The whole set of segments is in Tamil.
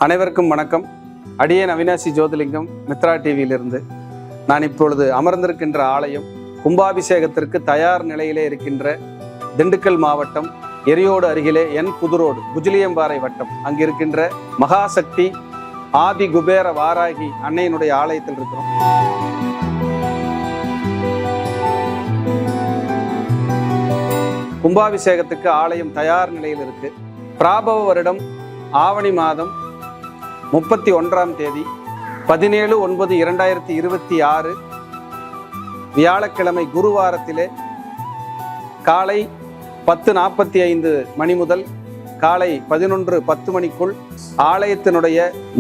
அனைவருக்கும் வணக்கம். அடியேன் அவினாசி ஜோதிலிங்கம், மித்ரா டிவியிலிருந்து. நான் இப்பொழுது அமர்ந்திருக்கின்ற ஆலயம் கும்பாபிஷேகத்திற்கு தயார் நிலையிலே இருக்கின்ற திண்டுக்கல் மாவட்டம் எரியோடு அருகிலே புதுரோடு குஜிலியம்பாறை வட்டம் அங்கு இருக்கின்ற மகாசக்தி ஆதி குபேர வாராகி அன்னையினுடைய ஆலயத்தில் இருக்கிறோம். கும்பாபிஷேகத்துக்கு ஆலயம் தயார் நிலையில் இருக்கு. பிராபவ வருடம் ஆவணி மாதம் 31ஆம் தேதி 17/9/2026 வியாழக்கிழமை குருவாரத்திலே காலை 10:45 மணி முதல் காலை 11:10 மணிக்குள் ஆலயத்தினுடைய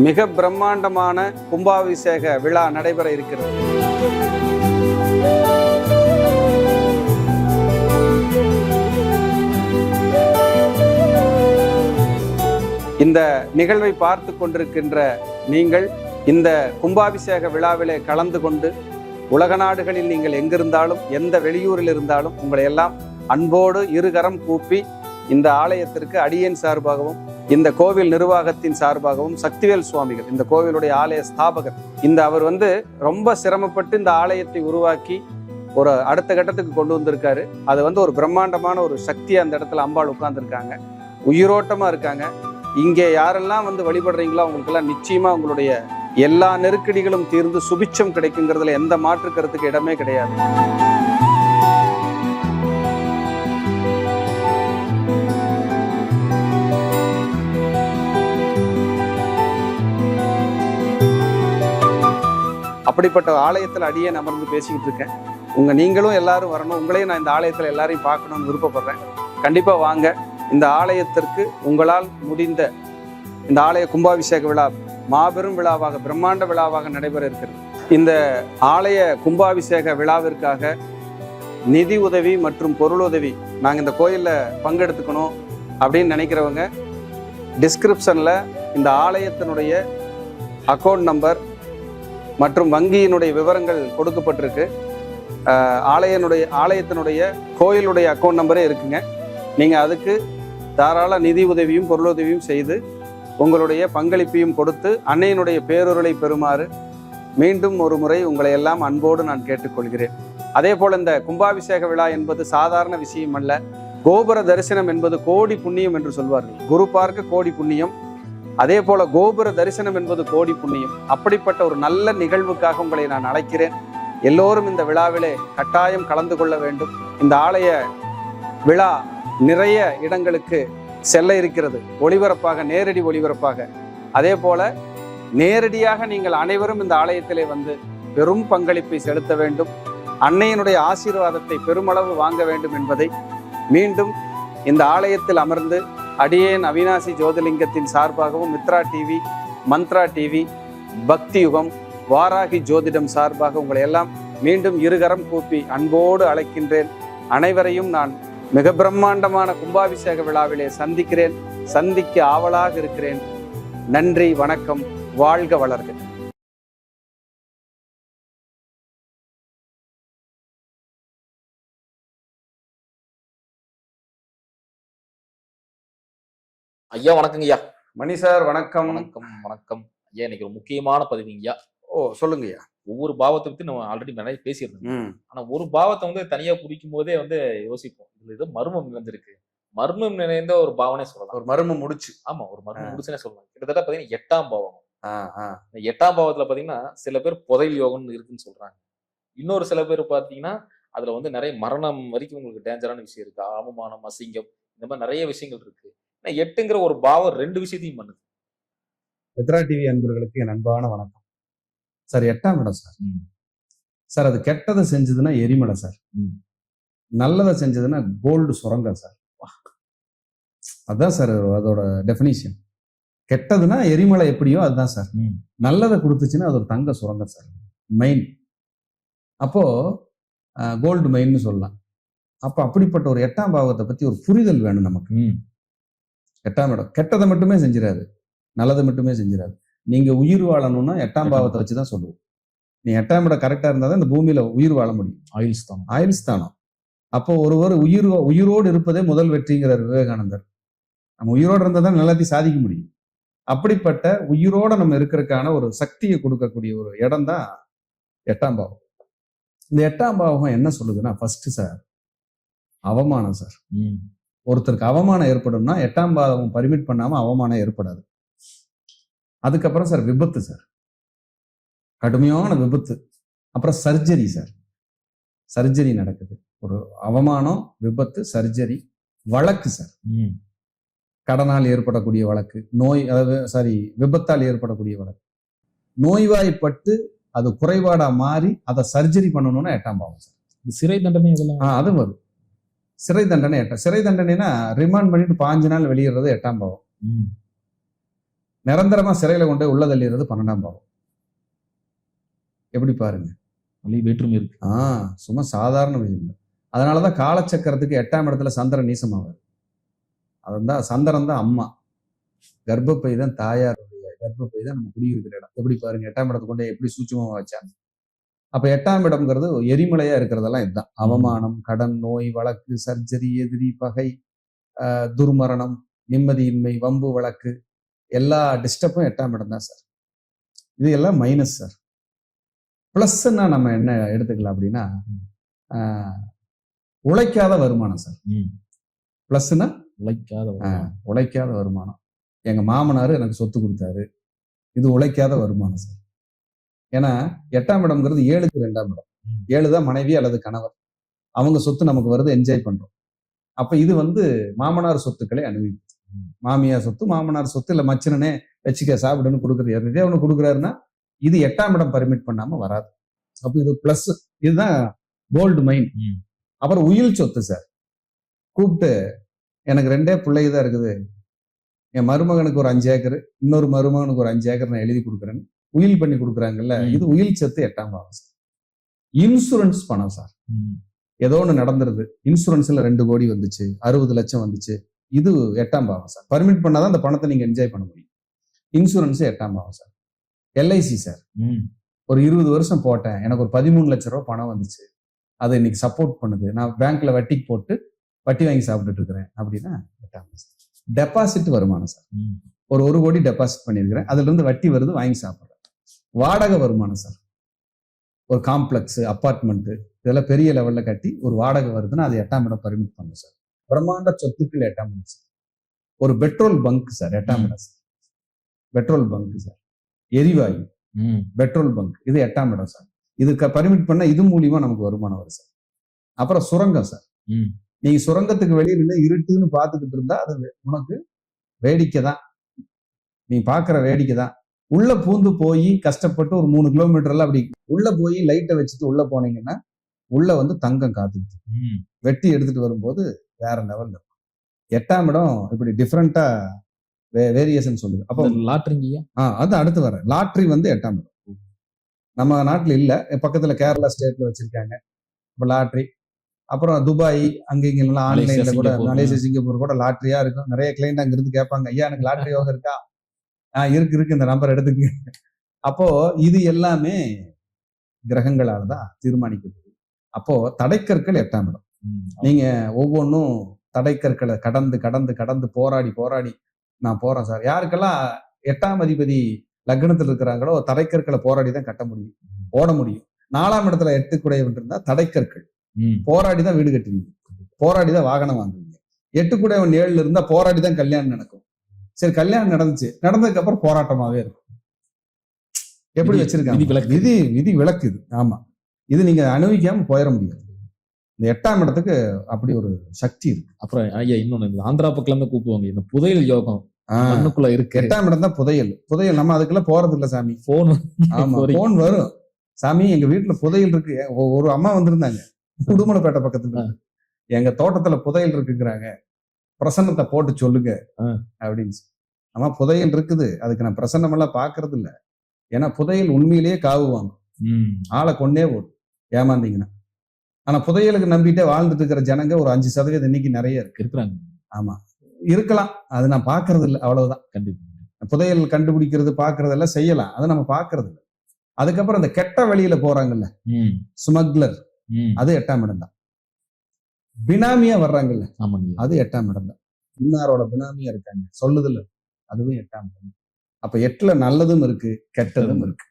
மிக பிரம்மாண்டமான கும்பாபிஷேக விழா நடைபெற இருக்கிறது. இந்த நிகழ்வை பார்த்து கொண்டிருக்கின்ற நீங்கள் இந்த கும்பாபிஷேக விழாவிலே கலந்து கொண்டு உலக நாடுகளில் நீங்கள் எங்கிருந்தாலும் எந்த வெளியூரில் இருந்தாலும் உங்களை எல்லாம் அன்போடு இருகரம் கூப்பி இந்த ஆலயத்திற்கு அடியேன் சார்பாகவும் இந்த கோவில் நிர்வாகத்தின் சார்பாகவும் சக்திவேல் சுவாமிகள் இந்த கோவிலுடைய ஆலய ஸ்தாபகர் அவர் ரொம்ப சிரமப்பட்டு இந்த ஆலயத்தை உருவாக்கி ஒரு அடுத்த கட்டத்துக்கு கொண்டு வந்திருக்காரு. அது ஒரு பிரம்மாண்டமான ஒரு சக்தி அந்த இடத்துல அம்பாள் உட்கார்ந்துருக்காங்க, உயிரோட்டமா இருக்காங்க. இங்கே யாரெல்லாம் வழிபடுறீங்களோ அவங்களுக்கெல்லாம் நிச்சயமா உங்களுடைய எல்லா நெருக்கடிகளும் தீர்ந்து சுபிட்சம் கிடைக்குங்கிறதுல எந்த மாற்று கருத்துக்கு இடமே கிடையாது. அப்படிப்பட்ட ஆலயத்தில் அடியேன் அமர்ந்து பேசிக்கிட்டு இருக்கேன். நீங்களும் எல்லாரும் வரணும், உங்களையும் நான் இந்த ஆலயத்தில் எல்லாரையும் பார்க்கணும்னு விருப்பப்படுறேன். கண்டிப்பா வாங்க. இந்த ஆலயத்திற்கு உங்களால் முடிந்த இந்த ஆலய கும்பாபிஷேக விழா மாபெரும் விழாவாக பிரம்மாண்ட விழாவாக நடைபெற இருக்கிறது. இந்த ஆலய கும்பாபிஷேக விழாவிற்காக நிதி உதவி மற்றும் பொருளுதவி நாங்கள் இந்த கோயிலில் பங்கெடுத்துக்கணும் அப்படின்னு நினைக்கிறவங்க டிஸ்கிரிப்ஷனில் இந்த ஆலயத்தினுடைய அக்கௌண்ட் நம்பர் மற்றும் வங்கியினுடைய விவரங்கள் கொடுக்கப்பட்டிருக்கு. ஆலயத்தினுடைய கோயிலுடைய அக்கௌண்ட் நம்பரே இருக்குங்க. நீங்கள் அதுக்கு தாராள நிதி உதவியும் பொருளுதவியும் செய்து உங்களுடைய பங்களிப்பையும் கொடுத்து அன்னையினுடைய பேரொருளை பெறுமாறு மீண்டும் ஒரு முறை உங்களை எல்லாம் அன்போடு நான் கேட்டுக்கொள்கிறேன். அதே போல் இந்த கும்பாபிஷேக விழா என்பது சாதாரண விஷயம் அல்ல. கோபுர தரிசனம் என்பது கோடி புண்ணியம் என்று சொல்வார்கள். குரு பார்க்க கோடி புண்ணியம், அதே போல கோபுர தரிசனம் என்பது கோடி புண்ணியம். அப்படிப்பட்ட ஒரு நல்ல நிகழ்வுக்காக உங்களை நான் அழைக்கிறேன். எல்லோரும் இந்த விழாவிலே கட்டாயம் கலந்து கொள்ள வேண்டும். இந்த ஆலய விழா நிறைய இடங்களுக்கு செல்ல இருக்கிறது, ஒளிபரப்பாக, நேரடி ஒளிபரப்பாக. அதே போல நேரடியாக நீங்கள் அனைவரும் இந்த ஆலயத்திலே பெரும் பங்களிப்பை செலுத்த வேண்டும், அன்னையினுடைய ஆசீர்வாதத்தை பெருமளவு வாங்க வேண்டும் என்பதை மீண்டும் இந்த ஆலயத்தில் அமர்ந்து அடியேன் அவினாசி ஜோதிலிங்கத்தின் சார்பாகவும் மித்ரா டிவி, மந்த்ரா டிவி, பக்தி யுகம், வாராகி ஜோதிடம் சார்பாக உங்களை எல்லாம் மீண்டும் இருகரம் கூப்பி அன்போடு அழைக்கின்றேன். அனைவரையும் நான் மிக பிரம்மாண்டமான கும்பாபிஷேக விழாவிலே சந்திக்க ஆவலாக இருக்கிறேன். நன்றி, வணக்கம், வாழ்க வளர்க. ஐயா வணக்கங்க ஐயா. மணி சார் வணக்கம். வணக்கம் வணக்கம் ஐயா. இன்னைக்கு ஒரு முக்கியமான பதிவுங்க ஐயா. சொல்லுங்க ஐயா. ஒவ்வொரு பாவத்தை பத்தி நம்ம ஆல்ரெடி நிறைய பேசியிருந்தோம். ஆனா ஒரு பாவத்தை தனியா பிடிக்கும் போதே யோசிப்போம், இதுல ஏதோ மர்மம் நிறைந்திருக்கு. மர்மம் நிறைந்த ஒரு பாவனே சொல்லலாம். ஒரு மர்மம் முடிச்சு. ஆமா, ஒரு மர்மம் முடிச்சுனே சொல்லலாம். கிட்டத்தட்ட பாத்தீங்கன்னா 8ஆம் பாவம். இந்த 8ஆம் பாவத்துல பாத்தீங்கன்னா சில பேர் புதையல் யோகம்னு இருக்குன்னு சொல்றாங்க. இன்னொரு சில பேர் பாத்தீங்கன்னா அதுல நிறைய மரணம் வரைக்கும் உங்களுக்கு டேஞ்சரான விஷயம் இருக்கு. அவமானம், அசிங்கம், இந்த மாதிரி நிறைய விஷயங்கள் இருக்கு. 8ங்கிற ஒரு பாவம் 2 விஷயத்தையும் பண்ணுது. மித்ரா டிவி அன்பர்களுக்கு என் அன்பான வணக்கம். சார் 8ஆம் இடம் சார். சார் அது கெட்டதை செஞ்சதுன்னா எரிமலை சார், நல்லதை செஞ்சதுன்னா கோல்டு சுரங்கம் சார். அதுதான் சார் அதோட டெஃபினிஷன். கெட்டதுன்னா எரிமலை எப்படியோ அதுதான் சார். நல்லதை கொடுத்துச்சுன்னா அது ஒரு தங்க சுரங்கம் சார், மைன். அப்போ கோல்டு மைன்னு சொல்லலாம். அப்போ அப்படிப்பட்ட ஒரு 8ஆம் பாவத்தை பத்தி ஒரு புரிதல் வேணும் நமக்கு. 8ஆம் இடம் கெட்டதை மட்டுமே செஞ்சிடாது, நல்லதை மட்டுமே செஞ்சிடாது. நீங்க உயிர் வாழணும்னா 8ஆம் பாவத்தை வச்சுதான் சொல்லுவோம். நீ 8ஆம் இடம் கரெக்டா இருந்தாதான் இந்த பூமியில உயிர் வாழ முடியும். ஆயுள் ஸ்தானம். அப்போ ஒருவர் உயிரோடு இருப்பதே முதல் வெற்றிங்கிறார் விவேகானந்தர். நம்ம உயிரோடு இருந்தால் தான் எல்லாத்தையும் சாதிக்க முடியும். அப்படிப்பட்ட உயிரோட நம்ம இருக்கிறதுக்கான ஒரு சக்தியை கொடுக்கக்கூடிய ஒரு இடம் தான் 8ஆம் பாவம். இந்த 8ஆம் பாவம் என்ன சொல்லுதுன்னா, ஃபர்ஸ்ட் சார் அவமானம் சார். ஒருத்தருக்கு அவமானம் ஏற்படும்னா 8ஆம் பாவம் பர்மிட் பண்ணாம அவமானம் ஏற்படாது. அதுக்கப்புறம் சார் விபத்து சார், கடுமையான விபத்து. அப்புறம் சர்ஜரி சார், சர்ஜரி நடக்குது. ஒரு அவமானம், விபத்து, சர்ஜரி, வழக்கு சார், கடனால் ஏற்படக்கூடிய வழக்கு, நோய், அதாவது விபத்தால் ஏற்படக்கூடிய வழக்கு, நோய்வாய்ப்பட்டு அது குறைபாடா மாறி அதை சர்ஜரி பண்ணணும்னா 8ஆம் பாவம் சார். சிறை தண்டனை இதெல்லாம் அது வரும். சிறை தண்டனை சிறை தண்டனைனா ரிமாண்ட் பண்ணிட்டு 5 நாள் வெளியிடுறது 8ஆம் பாவம். நிரந்தரமா சிறையில கொண்டு உள்ள தள்ளிடுறது 12ஆம் பாவம். எப்படி பாருங்க, வேற்றுமை இருக்கு. சும்மா சாதாரண விஷயம் இல்லை. அதனாலதான் காலச்சக்கரத்துக்கு 8ஆம் இடத்துல சந்திரன் நீசமாவார். அதுதான் சந்திரன் தான் அம்மா, கர்ப்பப்பை தான் தாயாருடைய கர்ப்பப்பை தான் நம்ம குடியிருக்கிற இடம். எப்படி பாருங்க, 8ஆம் இடத்தை கொண்டு எப்படி சூட்சமா வச்சாங்க. அப்ப 8ஆம் இடம்ங்கிறது எரிமலையா இருக்கிறதெல்லாம் இதுதான். அவமானம், கடன், நோய், வழக்கு, சர்ஜரி, எதிரி, பகை, துர்மரணம், நிம்மதியின்மை, வம்பு வழக்கு, எல்லா டிஸ்டர்பும் 8ஆம் இடம் தான் சார். இது எல்லாம் மைனஸ் சார். பிளஸ்ன்னா நம்ம என்ன எடுத்துக்கலாம் அப்படின்னா, உழைக்காத வருமானம் சார். பிளஸ்னா உழைக்காத வருமானம். எங்க மாமனாரு எனக்கு சொத்து கொடுத்தாரு, இது உழைக்காத வருமானம் சார். ஏன்னா 8ஆம் இடம்ங்கிறது 7க்கு 2ஆம் இடம். 7 தான் மனைவி அல்லது கணவர். அவங்க சொத்து நமக்கு வருது, என்ஜாய் பண்றோம். அப்ப இது மாமனார் சொத்துக்களை அனுபவிக்கும். மாமியார் சொத்து, மாமனார் சொத்து, இல்ல மச்சனனே வச்சுக்க சாப்பிடுன்னு கொடுக்குறது. எதே ஒண்ணு கொடுக்குறாருன்னா இது 8ஆம் இடம் பர்மிட் பண்ணாம வராது. அப்ப இது பிளஸ். இதுதான் கோல்டு மைன். அப்புறம் உயில் சொத்து சார். கூப்பிட்டு எனக்கு 2 பிள்ளைங்க தான் இருக்குது, என் மருமகனுக்கு ஒரு 5 ஏக்கர், இன்னொரு மருமகனுக்கு ஒரு 5 ஏக்கர் நான் எழுதி கொடுக்குறேன்னு உயில் பண்ணி கொடுக்குறாங்கல்ல, இது உயில் சொத்து 8ஆம் பாவம் சார். இன்சூரன்ஸ் பணம் சார். ஏதோ ஒண்ணு நடந்துருது, இன்சூரன்ஸ்ல 2 கோடி வந்துச்சு, 60 லட்சம் வந்துச்சு, இது 8ஆம் பாவம் சார். பர்மிட் பண்ணாதான் அந்த பணத்தை நீங்க என்ஜாய் பண்ண முடியும். இன்சூரன்ஸ் 8ஆம் பாவம் சார். எல்ஐசி சார், ஒரு 20 வருஷம் போட்டேன், எனக்கு ஒரு 13 லட்சம் ரூபாய் பணம் வந்துச்சு, அதை இன்னைக்கு சப்போர்ட் பண்ணுது, நான் பேங்க்ல வட்டிக்கு போட்டு வட்டி வாங்கி சாப்பிட்டுட்டு இருக்கிறேன் அப்படின்னா 8ஆம் பாவம் சார். டெபாசிட் வருமானம் சார், ஒரு 1 கோடி டெபாசிட் பண்ணிருக்கிறேன், அதுல இருந்து வட்டி வருது, வாங்கி சாப்பிடுறேன். வாடகை வருமானம் சார், ஒரு காம்ப்ளெக்ஸ், அப்பார்ட்மெண்ட், இதெல்லாம் பெரிய லெவல்ல கட்டி ஒரு வாடகை வருதுன்னா அது 8ஆம் இடம் பர்மிட் பண்ணும் சார். பிரம்மாண்ட சொத்துக்கள் 8ஆம் இடம் சார். ஒரு பெட்ரோல் பங்க் சார் 8ஆம் இடம் சார். பெட்ரோல் பங்க் சார், எரிவாயு, பெட்ரோல் பங்க், இது 8ஆம் இடம் சார். இதுக்கு பர்மிட் பண்ண இது மூலியமா நமக்கு வருமானம் வரும் சார். அப்புறம் சுரங்கம் சார். நீங்க சுரங்கத்துக்கு வெளியில இருட்டுன்னு பாத்துக்கிட்டு இருந்தா அது உனக்கு வேடிக்கை தான், நீ பாக்குற வேடிக்கை தான். உள்ள பூந்து போய் கஷ்டப்பட்டு ஒரு 3 கிலோமீட்டர்ல அப்படி உள்ள போய் லைட்டை வச்சுட்டு உள்ள போனீங்கன்னா உள்ள தங்கம் காத்துக்கிட்டு வெட்டி எடுத்துட்டு வரும்போது வேற லெவல்ல இருக்கும். 8ஆம் இடம் இப்படி டிஃப்ரெண்டா வேரியேஷன் சொல்லுது. அப்போ லாட்ரிங்க அது அடுத்து வர லாட்ரி 8ஆம் இடம். நம்ம நாட்டுல இல்ல, பக்கத்துல கேரளா ஸ்டேட்ல வச்சிருக்காங்க இப்ப லாட்ரி. அப்புறம் துபாய் அங்க இங்கெல்லாம் ஆன்லைன்ல கூட, மலேசியா, சிங்கப்பூர் கூட லாட்ரியா இருக்கும். நிறைய கிளைண்ட் அங்க இருந்து கேட்பாங்க, ஐயா எனக்கு லாட்ரி யோகம் இருக்கா? இருக்கு, இந்த நம்பர் எடுத்துங்க. அப்போ இது எல்லாமே கிரகங்களால தான் தீர்மானிக்கப்படுது. அப்போ தடைக்கற்கள் 8ஆம் இடம். நீங்க ஒவ்வொன்றும் தடைக்கற்களை கடந்து கடந்து கடந்து போராடி போராடி நான் போறேன் சார். யாருக்கெல்லாம் 8ஆம் அதிபதி லக்னத்தில் இருக்கிறாங்களோ தடைக்கற்களை போராடி தான் கட்ட முடியும், ஓட முடியும். 4ஆம் இடத்துல 8 குடையவன் இருந்தா தடைக்கற்கள் போராடி தான் வீடு கட்டுவீங்க, போராடி தான் வாகனம் வாங்குவீங்க. 8 குடையவன் 7ல இருந்தா போராடி தான் கல்யாணம் நடக்கும். சரி, கல்யாணம் நடந்துச்சு, நடந்ததுக்கு அப்புறம் போராட்டமாவே இருக்கும். எப்படி வச்சிருக்காங்க, விதி விளக்குது. ஆமா, இது நீங்க அனுபவிக்காம போயிட முடியாது. இந்த 8ஆம் இடத்துக்கு அப்படி ஒரு சக்தி இருக்கு. அப்புறம் ஐயா இன்னொன்னு, ஆந்திரா பக்கம் தான் கூப்பிடுவாங்க, இந்த புதையல் யோகம் மண்ணுக்குள்ள இருக்கு. 8ஆம் இடம் தான் புதையல். நம்ம அதுக்கெல்லாம் போறது இல்ல சாமி. போன் வரும், சாமி எங்க வீட்டுல புதையல் இருக்கு. ஒரு அம்மா வந்திருந்தாங்க உடுமலைப்பேட்டை பக்கத்துல, எங்க தோட்டத்துல புதையல் இருக்குங்கிறாங்க, பிரசன்னத்தை போட்டு சொல்லுங்க அப்படின்னு. ஆமா, புதையல் இருக்குது, அதுக்கு நான் பிரசன்னம் எல்லாம் பாக்குறது இல்ல. ஏன்னா புதையல் உண்மையிலேயே காவுவாங்க, ஆளை கொண்டே போடும் ஏமாந்தீங்கன்னா. ஆனா புதையலுக்கு நம்பிட்டே வாழ்ந்துட்டு இருக்கிற ஜனங்க ஒரு 5% இன்னைக்கு நிறைய இருக்கிறாங்க. ஆமா, இருக்கலாம், அது நான் பாக்குறது இல்லை, அவ்வளவுதான். கண்டிப்பா புதையல் கண்டுபிடிக்கிறது பாக்குறது எல்லாம் செய்யலாம், அதை நம்ம பாக்குறது இல்லை. அதுக்கப்புறம் இந்த கெட்ட வழியில போறாங்கல்ல, ஸ்மக்லர், அது 8ஆம் இடம் தான். பினாமியா வர்றாங்கல்ல, அது 8ஆம் இடம் தான். இன்னாரோட பினாமியா இருக்காங்க சொல்லுதுல, அதுவும் 8ஆம் இடம். அப்ப 8ல நல்லதும் இருக்கு, கெட்டதும் இருக்கு.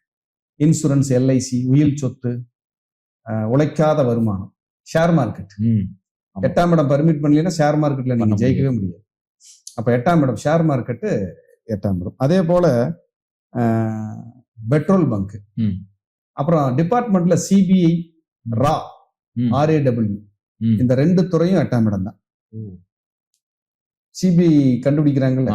இன்சூரன்ஸ், எல்ஐசி, உயில் சொத்து, உழைக்காத வருமானம், ஷேர் மார்க்கெட். 8ஆம் இடம் பர்மிட் பண்ணலன்னா ஷேர் மார்க்கெட்ல நீங்க ஜெயிக்கவே முடியாது. அப்ப 8ஆம் இடம் ஷேர் மார்க்கெட்டு 8ஆம் இடம். அதே போல பெட்ரோல் பங்க், அப்புறம் டிபார்ட்மெண்ட்ல சிபிஐ, ரா, RAW, இந்த 2 துறையும் 8ஆம் இடம் தான். சிபிஐ கண்டுபிடிக்கிறாங்கல்ல,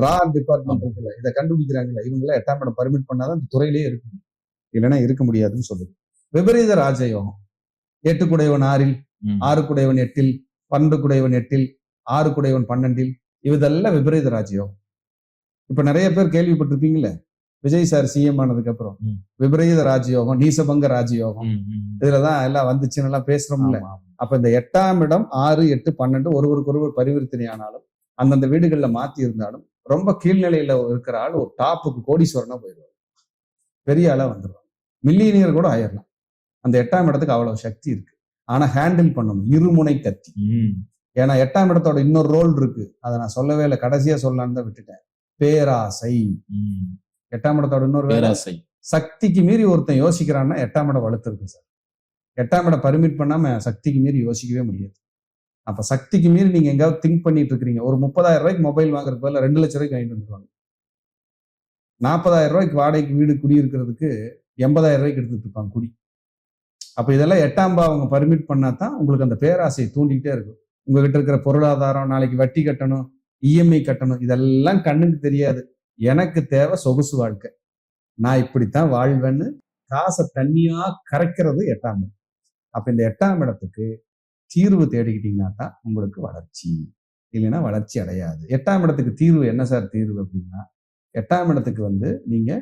ரா டிபார்ட்மெண்ட் இருக்குல்ல, இதை கண்டுபிடிக்கிறாங்கல்ல, இவங்கள 8ஆம் இடம் பர்மிட் பண்ணாதான் இந்த துறையிலேயே இருக்க முடியும், இல்லைன்னா இருக்க முடியாதுன்னு சொல்லுது. விபரீத ராஜயோகம், 8 குடையவன் 6ல், 6 குடையவன் 8ல், 12 குடையவன் 8ல், 6 குடையவன் 12ல், இதெல்லாம் விபரீத ராஜயோகம். இப்ப நிறைய பேர் கேள்விப்பட்டிருப்பீங்கல்ல, விஜய் சார் சிஎம் ஆனதுக்கு அப்புறம் விபரீத ராஜயோகம், நீசபங்க ராஜயோகம், இதுலதான் எல்லாம் வந்துச்சுன்னு எல்லாம் பேசுறோம்ல. அப்ப இந்த 8ஆம் இடம் 6, 8, 12 ஒருவருக்கு பரிவர்த்தனை ஆனாலும், அந்தந்த வீடுகள்ல மாத்தி இருந்தாலும், ரொம்ப கீழ்நிலையில இருக்கிற ஆள் ஒரு டாப்புக்கு கோடீஸ்வரனா போயிடுவாங்க, பெரிய ஆளா வந்துடுவாங்க, மில்லியனியர் கூட ஆயிடலாம். அந்த 8ஆம் இடத்துக்கு அவ்வளவு சக்தி இருக்கு. ஆனா ஹேண்டில் பண்ணணும், இருமுனை கத்தி. ஏன்னா 8ஆம் இடத்தோட இன்னொரு ரோல் இருக்கு, அதை நான் சொல்லவே இல்லை, கடைசியா சொல்லலான்னு தான் விட்டுட்டேன். பேராசை. 8ஆம் இடத்தோட இன்னொரு பேராசை. சக்திக்கு மீறி ஒருத்தன் யோசிக்கிறான்னா 8ஆம் இடம் வலுத்திருக்கு சார். 8ஆம் இடம் பர்மிட் பண்ணாம சக்திக்கு மீறி யோசிக்கவே முடியாது. அப்ப சக்திக்கு மீறி நீங்க எங்காவது திங்க் பண்ணிட்டு இருக்கிறீங்க. ஒரு 30,000 ரூபாய்க்கு மொபைல் வாங்குறதுக்கு பதிலா 2 லட்சம் ரூபாய்க்கு வாங்கிட்டு வந்துருவாங்க. 40,000 ரூபாய்க்கு வாடகைக்கு வீடு குடியிருக்கிறதுக்கு 80,000 ரூபாய்க்கு எடுத்துட்டு இருப்பாங்க குடி. அப்ப இதெல்லாம் 8ஆம் பாவம் பர்மிட் பண்ணாதான் உங்களுக்கு அந்த பேராசையை தூண்டிக்கிட்டே இருக்கும். உங்ககிட்ட இருக்கிற பொருளாதாரம், நாளைக்கு வட்டி கட்டணும், இஎம்ஐ கட்டணும், இதெல்லாம் கண்ணுக்கு தெரியாது. எனக்கு தேவை சொகுசு வாழ்க்கை, நான் இப்படித்தான் வாழ்வேன்னு காசை தண்ணியா கரைக்கிறது 8ஆம் இடம். அப்ப இந்த 8ஆம் இடத்துக்கு தீர்வு தேடிக்கிட்டீங்கன்னா தான் உங்களுக்கு வளர்ச்சி, இல்லைன்னா வளர்ச்சி அடையாது. 8ஆம் இடத்துக்கு தீர்வு என்ன சார் தீர்வு அப்படின்னா, 8ஆம் இடத்துக்கு நீங்க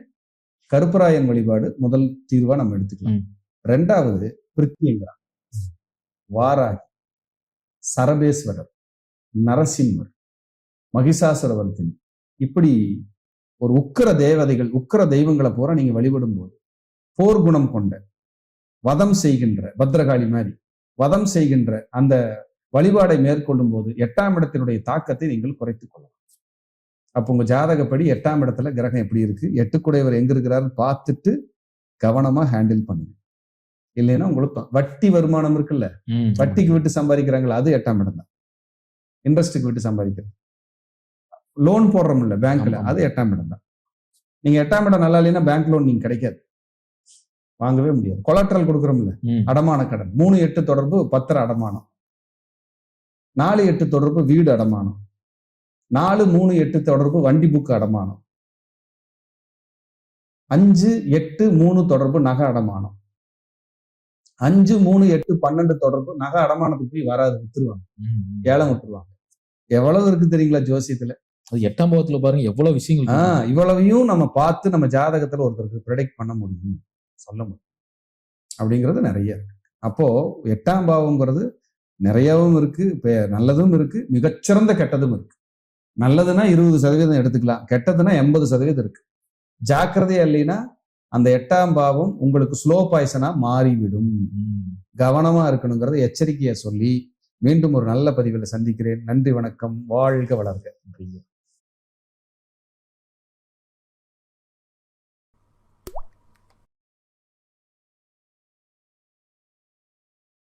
கருப்பராயன் வழிபாடு முதல் தீர்வா நம்ம எடுத்துக்கலாம். 2வது பிருத்தியங்கரா, வாராகி, சரபேஸ்வரர், நரசிம்மர், மகிஷாசுரவர்த்தினி, இப்படி ஒரு உக்கிர தேவதைகள், உக்கிர தெய்வங்களை பூரா நீங்க வழிபடும் போது, போர் குணம் கொண்ட, வதம் செய்கின்ற, பத்ரகாளி மாதிரி வதம் செய்கின்ற அந்த வழிபாடை மேற்கொள்ளும் போது 8ஆம் இடத்தினுடைய தாக்கத்தை நீங்கள் குறைத்துக் கொள்ளலாம். அப்போ உங்க ஜாதகப்படி 8ஆம் இடத்துல கிரகம் எப்படி இருக்கு, 8 குடையவர் எங்க இருக்கிறாருன்னு பார்த்துட்டு கவனமா ஹேண்டில் பண்ணுங்க. இல்லைன்னா உங்களுக்கு வட்டி வருமானம் இருக்குல்ல, வட்டிக்கு விட்டு சம்பாதிக்கிறாங்களா, அது 8ஆம் இடம் தான். இன்ட்ரெஸ்ட்டுக்கு விட்டு சம்பாதிக்கிறது, லோன் போடுறோம்ல பேங்க்ல, அது 8ஆம் இடம் தான். நீங்க 8ஆம் இடம் நல்லா இல்லைன்னா பேங்க் லோன் நீங்க கிடைக்காது, வாங்கவே முடியாது. கொலாட்ரல் கொடுக்குறோம்ல, அடமான கடன், 3-8 தொடர்பு பத்திர அடமானம், 4-8 தொடர்பு வீடு அடமானம், 4-3-8 தொடர்பு வண்டி புக்கு அடமானம், 5-8-3 தொடர்பு நகை அடமானம், 5-3-8-12 தொடர்பு நகை அடமானத்துக்கு போய் வராது, வித்துருவாங்க, ஏலம் விட்டுருவாங்க. எவ்வளவு இருக்கு தெரியுங்களா ஜோசியத்துல? அது 8ஆம் பாவத்துல பாருங்க எவ்வளவு விஷயங்கள். இவ்வளவையும் நம்ம பார்த்து நம்ம ஜாதகத்துல ஒருத்தருக்கு ப்ரெடிக்ட் பண்ண முடியும், சொல்ல முடியும் அப்படிங்கிறது நிறைய இருக்கு. அப்போ 8ஆம் பாவம்ங்கிறது நிறையவும் இருக்கு, நல்லதும் இருக்கு, மிகச்சிறந்த கெட்டதும் இருக்கு. நல்லதுன்னா 20% எடுத்துக்கலாம், கெட்டதுன்னா 80% இருக்கு. ஜாக்கிரதையா இல்லைன்னா அந்த 8ஆம் பாவம் உங்களுக்கு ஸ்லோ பாய்சனா மாறிவிடும். கவனமா இருக்கணுங்கிறத எச்சரிக்கையா சொல்லி மீண்டும் ஒரு நல்ல பதிவில் சந்திக்கிறேன். நன்றி, வணக்கம், வாழ்க வளர்க.